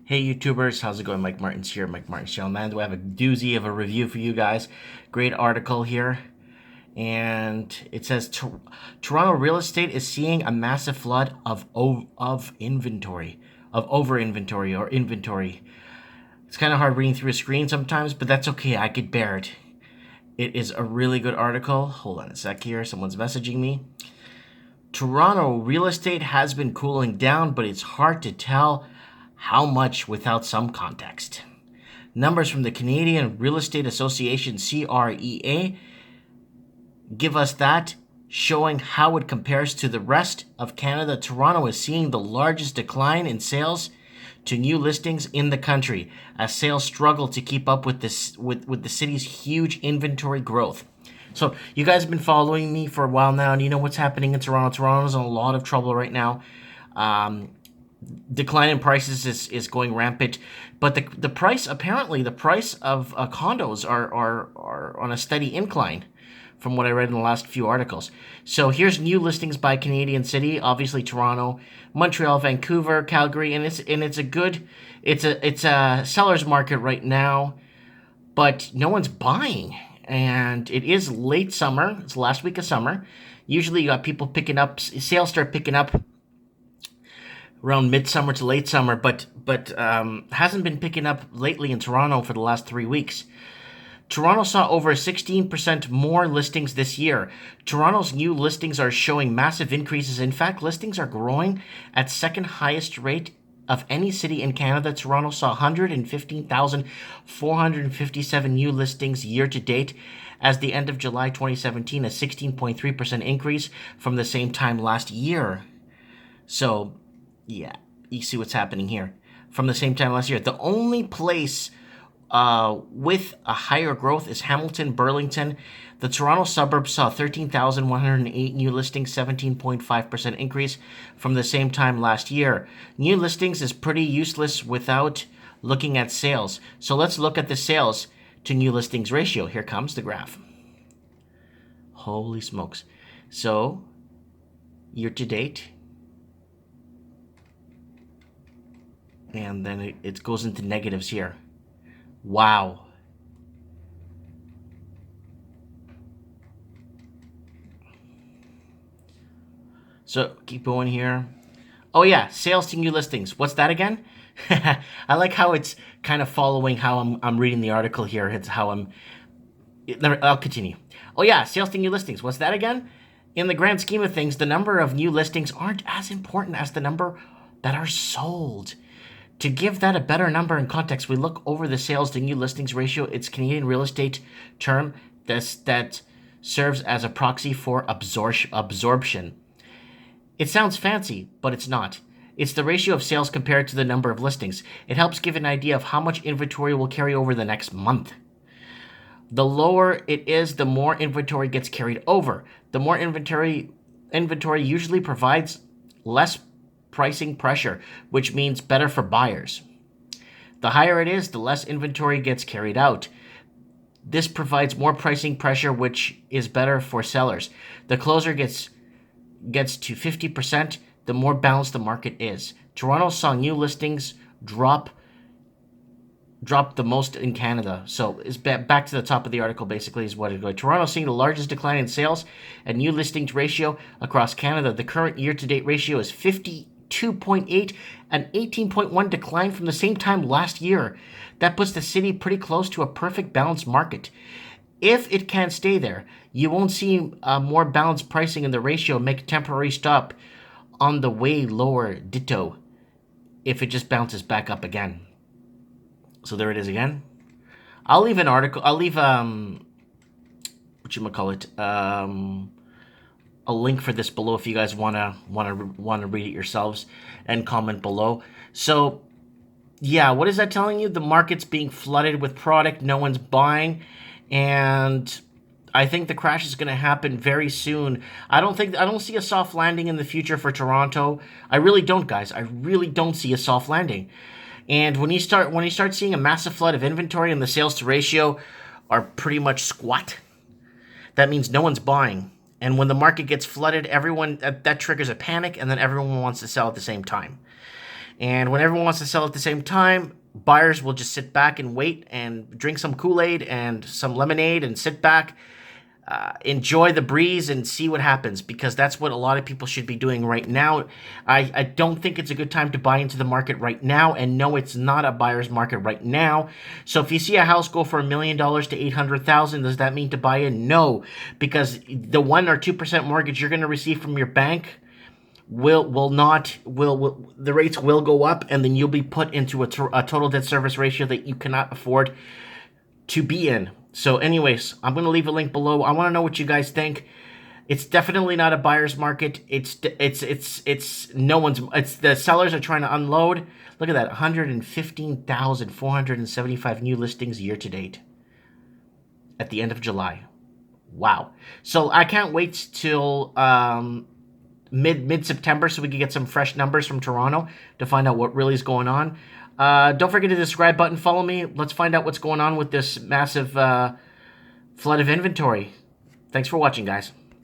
Hey YouTubers, how's it going? Mike Martin's here, Mike Martin's channel. Man, do I have a doozy of a review for you guys. Great article here. And it says Toronto real estate is seeing a massive flood of inventory, of over inventory or inventory. It's kind of hard reading through a screen sometimes, but that's okay. I could bear it. It is a really good article. Hold on a sec here. Someone's messaging me. Toronto real estate has been cooling down, but it's hard to tell how much without some context. Numbers from the Canadian Real Estate Association, CREA, give us that, showing how it compares to the rest of Canada. Toronto is seeing the largest decline in sales to new listings in the country as sales struggle to keep up with the city's huge inventory growth. So you guys have been following me for a while now, and you know what's happening in Toronto. Toronto's in a lot of trouble right now. Decline in prices is going rampant, but the price of condos are on a steady incline, from what I read in the last few articles. So here's new listings by Canadian city, obviously Toronto, Montreal, Vancouver, Calgary, and it's a seller's market right now, but no one's buying. And it is late summer. It's the last week of summer. Usually you got people picking up, sales start picking up around midsummer to late summer, but hasn't been picking up lately in Toronto for the last 3 weeks. Toronto saw over 16% more listings this year. Toronto's new listings are showing massive increases. In fact, listings are growing at second highest rate of any city in Canada. Toronto saw 115,457 new listings year to date as the end of July 2017, a 16.3% increase from the same time last year. So, yeah, you see what's happening here. From the same time last year, the only place with a higher growth is Hamilton-Burlington. The Toronto suburb saw 13,108 new listings, 17.5% increase from the same time last year. New listings is pretty useless without looking at sales. So let's look at the sales to new listings ratio. Here comes the graph. Holy smokes. So, year to date, and then it goes into negatives here. Wow. So keep going here. Oh yeah, sales to new listings. What's that again? I like how it's kind of following how I'm reading the article here. It's how I'll continue. Oh yeah, sales to new listings. What's that again? In the grand scheme of things, the number of new listings aren't as important as the number that are sold. To give that a better number in context, we look over the sales to new listings ratio. It's Canadian real estate term that serves as a proxy for absorption. It sounds fancy, but it's not. It's the ratio of sales compared to the number of listings. It helps give an idea of how much inventory will carry over the next month. The lower it is, the more inventory gets carried over. The more inventory usually provides less pricing pressure, which means better for buyers. The higher it is, the less inventory gets carried out. This provides more pricing pressure, which is better for sellers. The closer gets to 50%, the more balanced the market is. Toronto saw new listings drop the most in Canada. So it's back to the top of the article, basically, is what it goes. Toronto seeing the largest decline in sales and new listings ratio across Canada. The current year-to-date ratio is 52.8, an 18.1 decline from the same time last year. That puts the city pretty close to a perfect balanced market. If it can stay there, you won't see more balanced pricing in the ratio make a temporary stop on the way lower ditto if it just bounces back up again. So there it is again. I'll leave an article. I'll leave a link for this below if you guys wanna read it yourselves and comment below. So yeah, what is that telling you? The market's being flooded with product, no one's buying, and I think the crash is going to happen very soon. I don't see a soft landing in the future for Toronto. I really don't, guys. I really don't see a soft landing. And when you start seeing a massive flood of inventory and the sales to ratio are pretty much squat, that means no one's buying. And when the market gets flooded, that triggers a panic, and then everyone wants to sell at the same time. And when everyone wants to sell at the same time, buyers will just sit back and wait and drink some Kool-Aid and some lemonade and sit back, enjoy the breeze and see what happens, because that's what a lot of people should be doing right now. I don't think it's a good time to buy into the market right now, and no, it's not a buyer's market right now. So if you see a house go for $1 million to 800,000, does that mean to buy in? No, because the 1 or 2% mortgage you're going to receive from your bank will not will the rates will go up, and then you'll be put into a total debt service ratio that you cannot afford to be in. So anyways, I'm going to leave a link below. I want to know what you guys think. It's definitely not a buyer's market. It's no one's. It's the sellers are trying to unload. Look at that, 115,475 new listings year to date at the end of July. Wow. So I can't wait till mid September so we can get some fresh numbers from Toronto to find out what really is going on. Don't forget to the subscribe button. Follow me. Let's find out what's going on with this massive flood of inventory. Thanks for watching, guys.